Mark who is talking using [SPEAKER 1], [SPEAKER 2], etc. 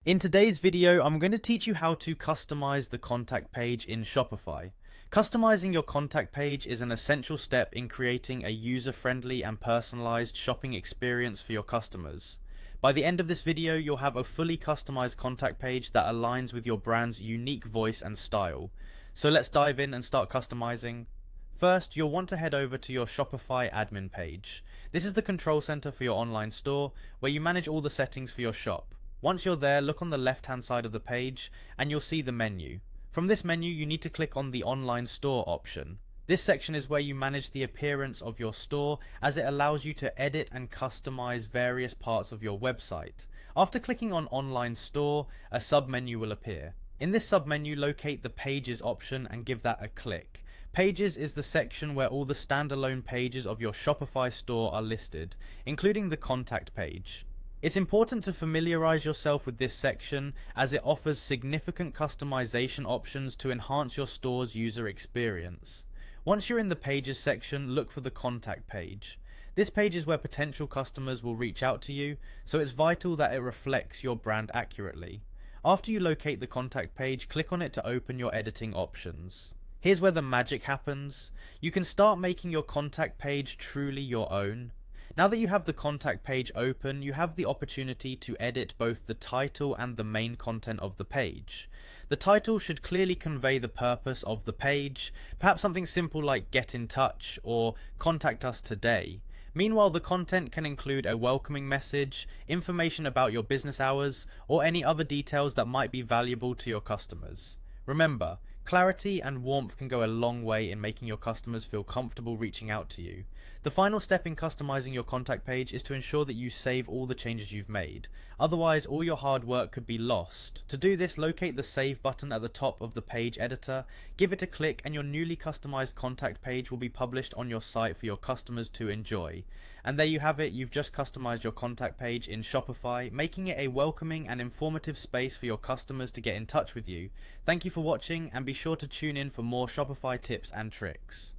[SPEAKER 1] In today's video, I'm going to teach you how to customize the contact page in Shopify. Customizing your contact page is an essential step in creating a user-friendly and personalized shopping experience for your customers. By the end of this video, you'll have a fully customized contact page that aligns with your brand's unique voice and style. So let's dive in and start customizing. First, you'll want to head over to your Shopify admin page. This is the control center for your online store, where you manage all the settings for your shop. Once you're there, look on the left-hand side of the page and you'll see the menu. From this menu, you need to click on the online store option. This section is where you manage the appearance of your store, as it allows you to edit and customize various parts of your website. After clicking on online store, a sub-menu will appear. In this sub-menu, locate the pages option and give that a click. Pages is the section where all the standalone pages of your Shopify store are listed, including the contact page. It's important to familiarize yourself with this section, as it offers significant customization options to enhance your store's user experience. Once you're in the Pages section, look for the Contact page. This page is where potential customers will reach out to you, so it's vital that it reflects your brand accurately. After you locate the Contact page, click on it to open your editing options. Here's where the magic happens. You can start making your contact page truly your own. Now that you have the contact page open, you have the opportunity to edit both the title and the main content of the page. The title should clearly convey the purpose of the page, perhaps something simple like "Get in touch" or "Contact us today." Meanwhile, the content can include a welcoming message, information about your business hours, or any other details that might be valuable to your customers. Remember, clarity and warmth can go a long way in making your customers feel comfortable reaching out to you. The final step in customizing your contact page is to ensure that you save all the changes you've made. Otherwise, all your hard work could be lost. To do this, locate the Save button at the top of the page editor, give it a click, and your newly customized contact page will be published on your site for your customers to enjoy. And there you have it, you've just customized your contact page in Shopify, making it a welcoming and informative space for your customers to get in touch with you. Thank you for watching, and be sure to tune in for more Shopify tips and tricks.